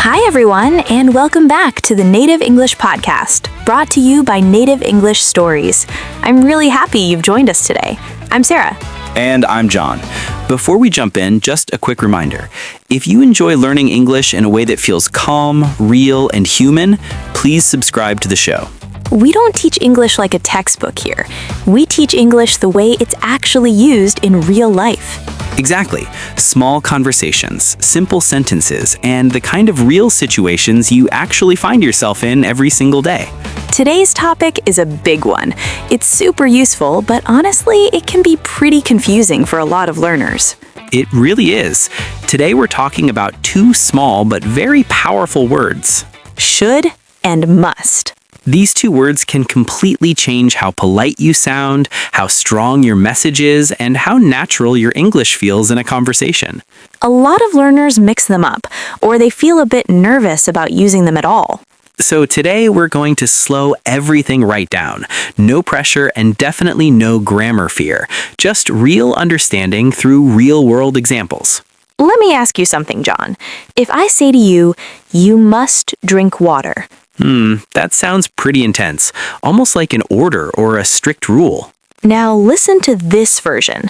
Hi, everyone, and welcome back to the Native English Podcast, brought to you by Native English Stories. I'm really happy you've joined us today. I'm Sarah. And I'm John. Before we jump in, just a quick reminder. If you enjoy learning English in a way that feels calm, real, and human, please subscribe to the show. We don't teach English like a textbook here. We teach English the way it's actually used in real life. Exactly. Small conversations, simple sentences, and the kind of real situations you actually find yourself in every single day. Today's topic is a big one. It's super useful, but honestly, it can be pretty confusing for a lot of learners. It really is. Today we're talking about two small but very powerful words. Should and must. These two words can completely change how polite you sound, how strong your message is, and how natural your English feels in a conversation. A lot of learners mix them up, or they feel a bit nervous about using them at all. So today we're going to slow everything right down. No pressure and definitely no grammar fear. Just real understanding through real-world examples. Let me ask you something, John. If I say to you, you must drink water. That sounds pretty intense, almost like an order or a strict rule. Now listen to this version.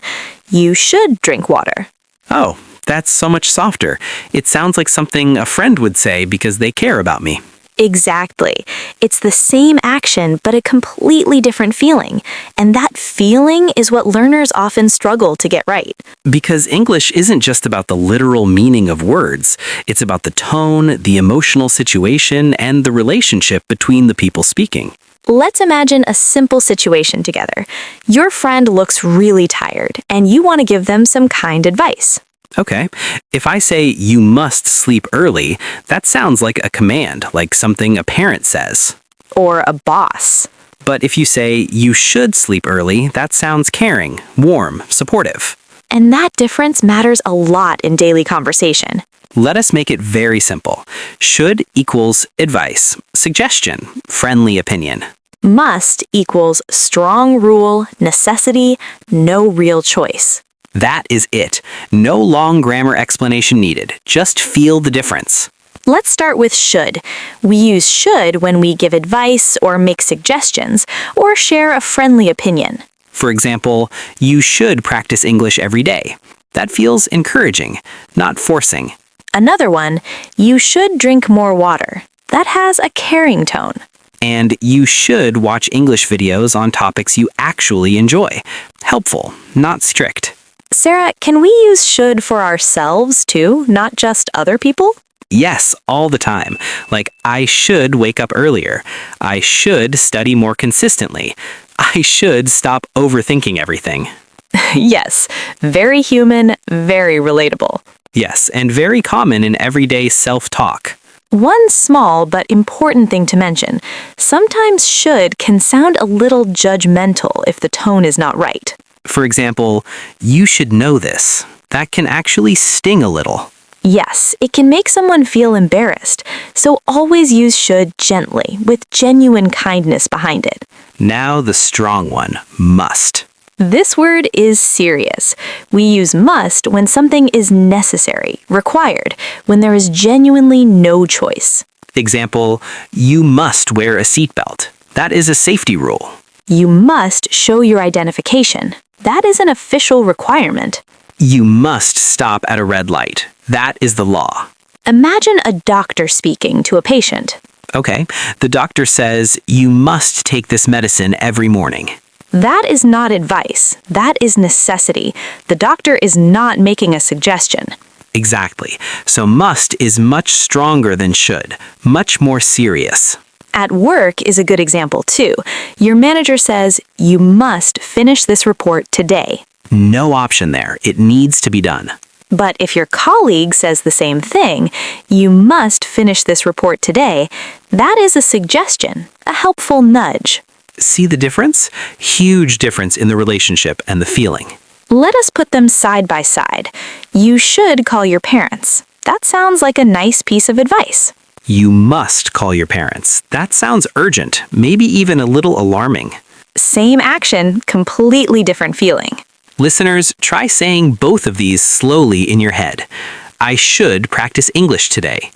You should drink water. Oh, that's so much softer. It sounds like something a friend would say because they care about me. Exactly. It's the same action, but a completely different feeling. And that feeling is what learners often struggle to get right. Because English isn't just about the literal meaning of words. It's about the tone, the emotional situation, and the relationship between the people speaking. Let's imagine a simple situation together. Your friend looks really tired, and you want to give them some kind advice. Okay, if I say you must sleep early, that sounds like a command, like something a parent says. Or a boss. But if you say you should sleep early, that sounds caring, warm, supportive. And that difference matters a lot in daily conversation. Let us make it very simple. Should equals advice, suggestion, friendly opinion. Must equals strong rule, necessity, no real choice. That is it. No long grammar explanation needed. Just feel the difference. Let's start with should. We use should when we give advice or make suggestions or share a friendly opinion. For example, you should practice English every day. That feels encouraging, not forcing. Another one, you should drink more water. That has a caring tone. And you should watch English videos on topics you actually enjoy. Helpful, not strict. Sarah, can we use should for ourselves too, not just other people? Yes, all the time. Like, I should wake up earlier. I should study more consistently. I should stop overthinking everything. Yes, very human, very relatable. Yes, and very common in everyday self-talk. One small but important thing to mention, sometimes should can sound a little judgmental if the tone is not right. For example, you should know this. That can actually sting a little. Yes, it can make someone feel embarrassed, so always use should gently, with genuine kindness behind it. Now the strong one, must. This word is serious. We use must when something is necessary, required, when there is genuinely no choice. Example, you must wear a seatbelt. That is a safety rule. You must show your identification. That is an official requirement. You must stop at a red light. That is the law. Imagine a doctor speaking to a patient. Okay, the doctor says you must take this medicine every morning. That is not advice. That is necessity. The doctor is not making a suggestion. Exactly. So must is much stronger than should, much more serious. At work is a good example too. Your manager says, you must finish this report today. No option there. It needs to be done. But if your colleague says the same thing, you must finish this report today, that is a suggestion, a helpful nudge. See the difference? Huge difference in the relationship and the feeling. Let us put them side by side. You should call your parents. That sounds like a nice piece of advice. You must call your parents. That sounds urgent, maybe even a little alarming. Same action, completely different feeling. Listeners, try saying both of these slowly in your head. I should practice English today.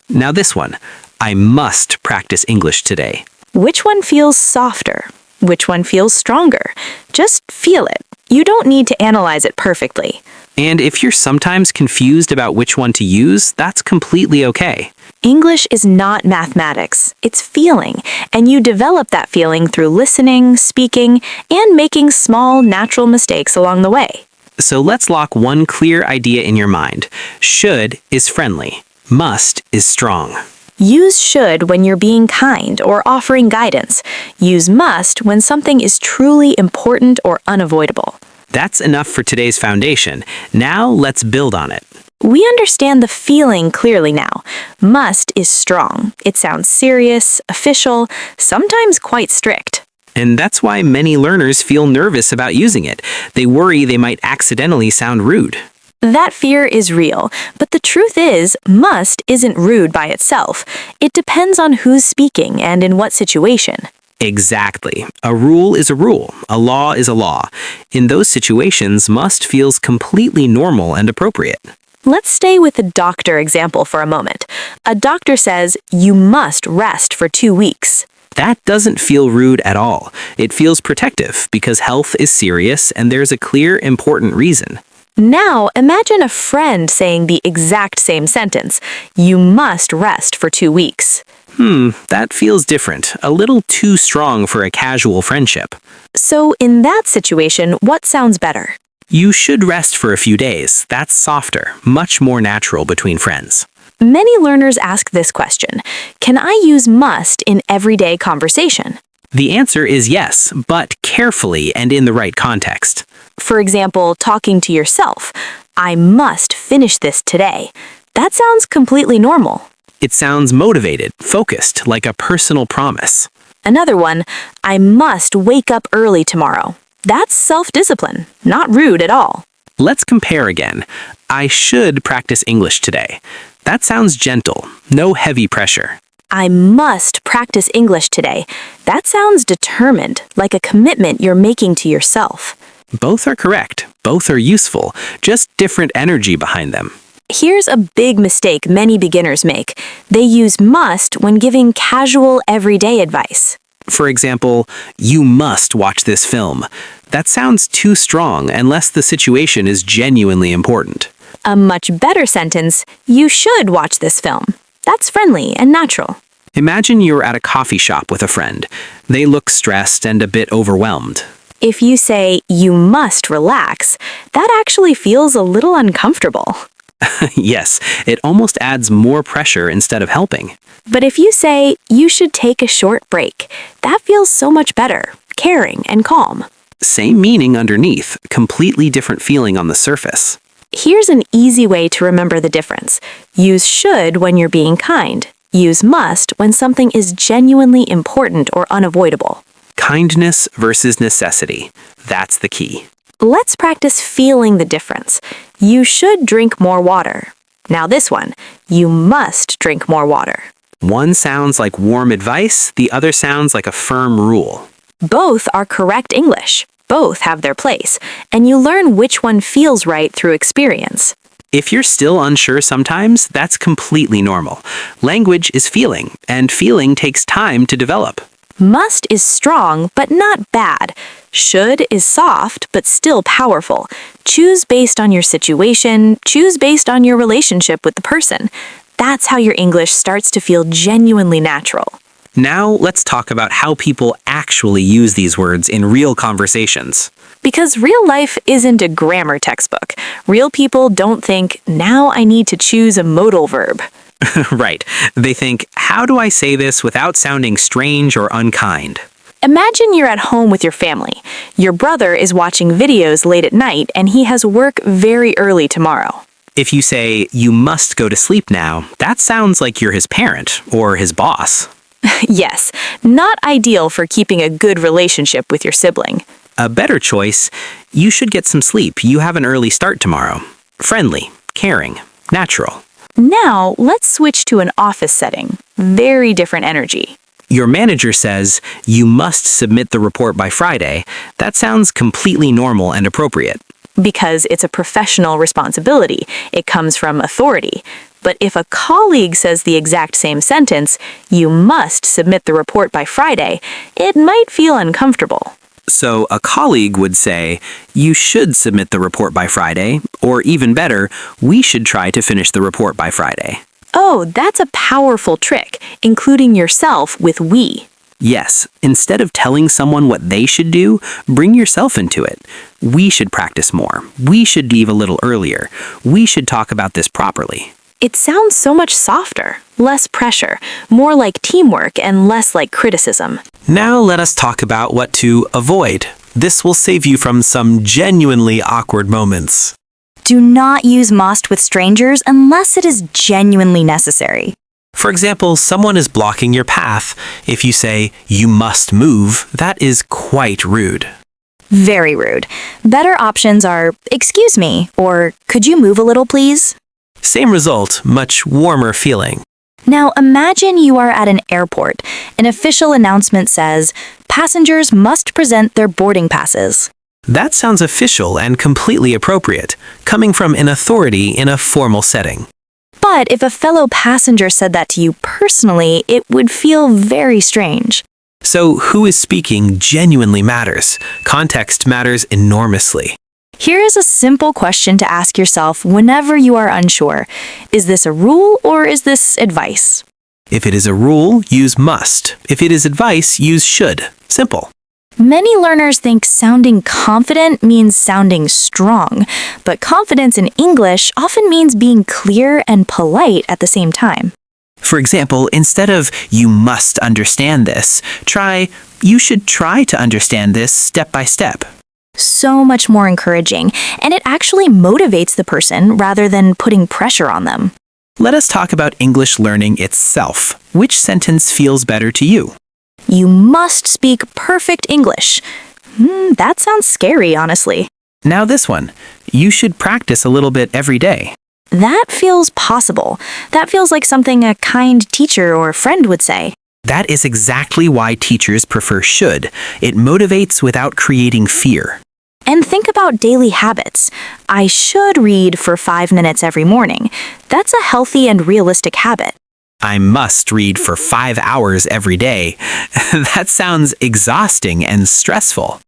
Now this one, I must practice English today. Which one feels softer? Which one feels stronger? Just feel it. You don't need to analyze it perfectly. And if you're sometimes confused about which one to use, that's completely okay. English is not mathematics, it's feeling, and you develop that feeling through listening, speaking, and making small, natural mistakes along the way. So let's lock one clear idea in your mind. Should is friendly. Must is strong. Use should when you're being kind or offering guidance. Use must when something is truly important or unavoidable. That's enough for today's foundation. Now let's build on it. We understand the feeling clearly now. Must is strong. It sounds serious, official, sometimes quite strict. And that's why many learners feel nervous about using it. They worry they might accidentally sound rude. That fear is real, but the truth is, must isn't rude by itself. It depends on who's speaking and in what situation. Exactly. A rule is a rule. A law is a law. In those situations, must feels completely normal and appropriate. Let's stay with the doctor example for a moment. A doctor says, you must rest for 2 weeks. That doesn't feel rude at all. It feels protective because health is serious and there's a clear, important reason. Now, imagine a friend saying the exact same sentence, you must rest for 2 weeks. That feels different, a little too strong for a casual friendship. So in that situation, what sounds better? You should rest for a few days. That's softer, much more natural between friends. Many learners ask this question, can I use must in everyday conversation? The answer is yes, but carefully and in the right context. For example, talking to yourself, I must finish this today. That sounds completely normal. It sounds motivated, focused, like a personal promise. Another one, I must wake up early tomorrow. That's self-discipline, not rude at all. Let's compare again. I should practice English today. That sounds gentle, no heavy pressure. I must practice English today. That sounds determined, like a commitment you're making to yourself. Both are correct. Both are useful, just different energy behind them. Here's a big mistake many beginners make. They use must when giving casual, everyday advice. For example, you must watch this film. That sounds too strong unless the situation is genuinely important. A much better sentence, you should watch this film. That's friendly and natural. Imagine you're at a coffee shop with a friend. They look stressed and a bit overwhelmed. If you say, you must relax, that actually feels a little uncomfortable. Yes, it almost adds more pressure instead of helping. But if you say, you should take a short break, that feels so much better, caring and calm. Same meaning underneath, completely different feeling on the surface. Here's an easy way to remember the difference. Use should when you're being kind. Use must when something is genuinely important or unavoidable. Kindness versus necessity. That's the key. Let's practice feeling the difference. You should drink more water. Now this one, you must drink more water. One sounds like warm advice, the other sounds like a firm rule. Both are correct English. Both have their place, and you learn which one feels right through experience. If you're still unsure sometimes, that's completely normal. Language is feeling, and feeling takes time to develop. Must is strong, but not bad. Should is soft, but still powerful. Choose based on your situation, choose based on your relationship with the person. That's how your English starts to feel genuinely natural. Now let's talk about how people actually use these words in real conversations. Because real life isn't a grammar textbook. Real people don't think, now I need to choose a modal verb. Right. They think, how do I say this without sounding strange or unkind? Imagine you're at home with your family. Your brother is watching videos late at night and he has work very early tomorrow. If you say, you must go to sleep now, that sounds like you're his parent or his boss. Yes, not ideal for keeping a good relationship with your sibling. A better choice, you should get some sleep. You have an early start tomorrow. Friendly, caring, natural. Now, let's switch to an office setting. Very different energy. Your manager says, you must submit the report by Friday. That sounds completely normal and appropriate. Because it's a professional responsibility. It comes from authority. But if a colleague says the exact same sentence, you must submit the report by Friday, it might feel uncomfortable. So a colleague would say, you should submit the report by Friday, or even better, we should try to finish the report by Friday. Oh, that's a powerful trick, including yourself with we. Yes, instead of telling someone what they should do, bring yourself into it. We should practice more. We should leave a little earlier. We should talk about this properly. It sounds so much softer, less pressure, more like teamwork and less like criticism. Now let us talk about what to avoid. This will save you from some genuinely awkward moments. Do not use must with strangers unless it is genuinely necessary. For example, someone is blocking your path. If you say, you must move, that is quite rude. Very rude. Better options are, excuse me, or could you move a little please? Same result, much warmer feeling. Now imagine you are at an airport. An official announcement says, passengers must present their boarding passes. That sounds official and completely appropriate, coming from an authority in a formal setting. But if a fellow passenger said that to you personally, it would feel very strange. So who is speaking genuinely matters. Context matters enormously. Here is a simple question to ask yourself whenever you are unsure. Is this a rule or is this advice? If it is a rule, use must. If it is advice, use should. Simple. Many learners think sounding confident means sounding strong, but confidence in English often means being clear and polite at the same time. For example, instead of you must understand this, try you should try to understand this step by step. So much more encouraging, and it actually motivates the person rather than putting pressure on them. Let us talk about English learning itself. Which sentence feels better to you? You must speak perfect English. That sounds scary, honestly. Now this one. You should practice a little bit every day. That feels possible. That feels like something a kind teacher or friend would say. That is exactly why teachers prefer should. It motivates without creating fear. And think about daily habits. I should read for 5 minutes every morning. That's a healthy and realistic habit. I must read for 5 hours every day. That sounds exhausting and stressful.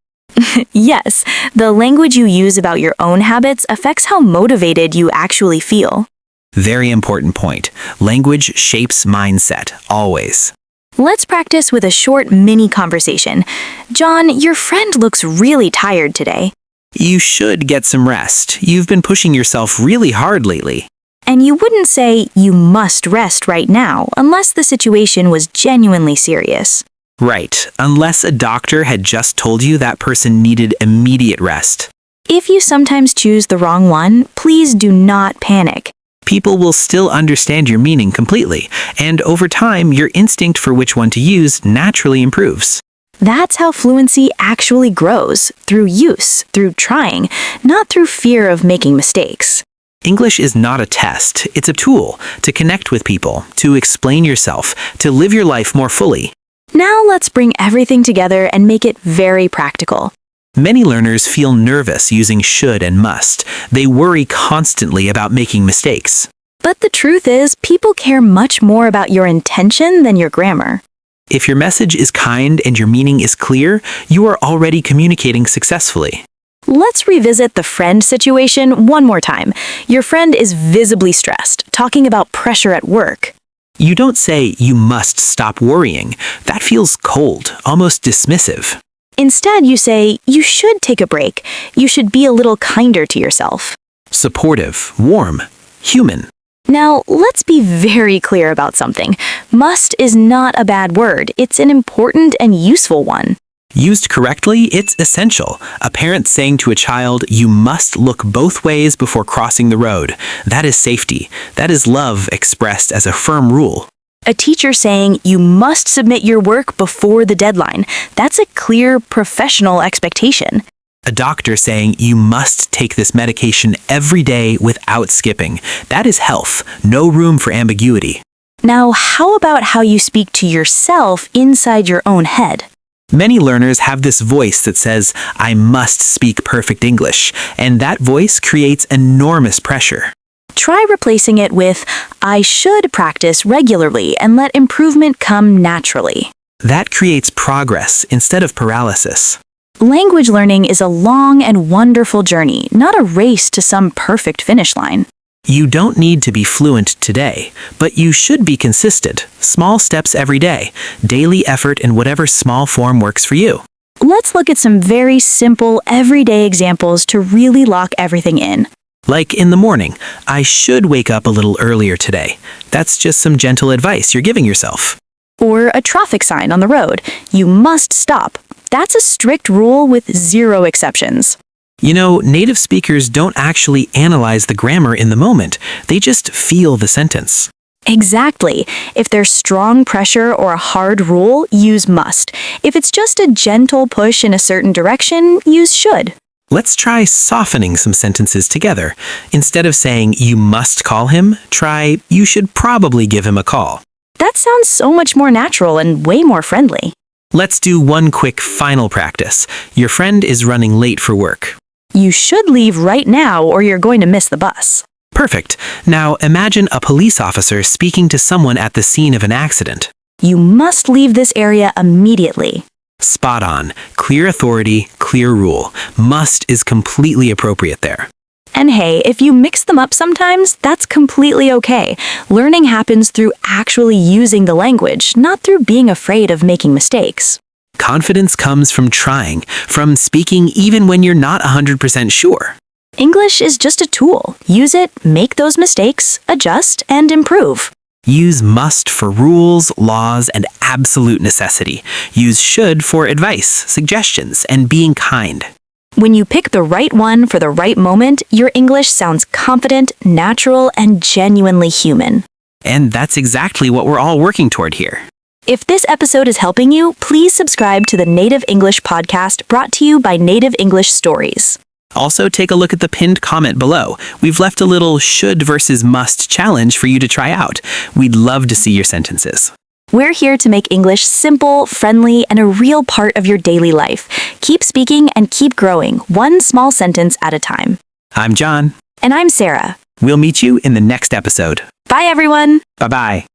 Yes, the language you use about your own habits affects how motivated you actually feel. Very important point. Language shapes mindset, always. Let's practice with a short mini conversation. John, your friend looks really tired today. You should get some rest. You've been pushing yourself really hard lately. And you wouldn't say you must rest right now unless the situation was genuinely serious. Right, unless a doctor had just told you that person needed immediate rest. If you sometimes choose the wrong one, please do not panic. People will still understand your meaning completely, and over time, your instinct for which one to use naturally improves. That's how fluency actually grows, through use, through trying, not through fear of making mistakes. English is not a test, it's a tool to connect with people, to explain yourself, to live your life more fully. Now let's bring everything together and make it very practical. Many learners feel nervous using should and must. They worry constantly about making mistakes. But the truth is, people care much more about your intention than your grammar. If your message is kind and your meaning is clear, you are already communicating successfully. Let's revisit the friend situation one more time. Your friend is visibly stressed, talking about pressure at work. You don't say, you must stop worrying. That feels cold, almost dismissive. Instead, you say, you should take a break. You should be a little kinder to yourself. Supportive, warm, human. Now, let's be very clear about something. Must is not a bad word. It's an important and useful one. Used correctly, it's essential. A parent saying to a child, you must look both ways before crossing the road. That is safety. That is love expressed as a firm rule. A teacher saying, you must submit your work before the deadline. That's a clear, professional expectation. A doctor saying, you must take this medication every day without skipping. That is health. No room for ambiguity. Now, how about how you speak to yourself inside your own head? Many learners have this voice that says, I must speak perfect English, and that voice creates enormous pressure. Try try replacing it with I should practice regularly and let improvement come naturally. That creates progress instead of paralysis. Language learning is a long and wonderful journey, not a race to some perfect finish line. You don't need to be fluent today, but you should be consistent. Small steps every day, daily effort in whatever small form works for you. Let's look at some very simple, everyday examples to really lock everything in. Like in the morning, I should wake up a little earlier today. That's just some gentle advice you're giving yourself. Or a traffic sign on the road. You must stop. That's a strict rule with 0 exceptions. You know, native speakers don't actually analyze the grammar in the moment. They just feel the sentence. Exactly. If there's strong pressure or a hard rule, use must. If it's just a gentle push in a certain direction, use should. Let's try softening some sentences together. Instead of saying, you must call him, try, you should probably give him a call. That sounds so much more natural and way more friendly. Let's do one quick final practice. Your friend is running late for work. You should leave right now or you're going to miss the bus. Perfect. Now imagine a police officer speaking to someone at the scene of an accident. You must leave this area immediately. Spot on. Clear authority, clear rule. Must is completely appropriate there. And hey, if you mix them up sometimes, that's completely okay. Learning happens through actually using the language, not through being afraid of making mistakes. Confidence comes from trying, from speaking even when you're not 100% sure. English is just a tool. Use it, make those mistakes, adjust, and improve. Use must for rules, laws, and absolute necessity. Use should for advice, suggestions, and being kind. When you pick the right one for the right moment, your English sounds confident, natural, and genuinely human. And that's exactly what we're all working toward here. If this episode is helping you, please subscribe to the Native English podcast brought to you by Native English Stories. Also, take a look at the pinned comment below. We've left a little should versus must challenge for you to try out. We'd love to see your sentences. We're here to make English simple, friendly, and a real part of your daily life. Keep speaking and keep growing, one small sentence at a time. I'm John. And I'm Sarah. We'll meet you in the next episode. Bye, everyone. Bye-bye.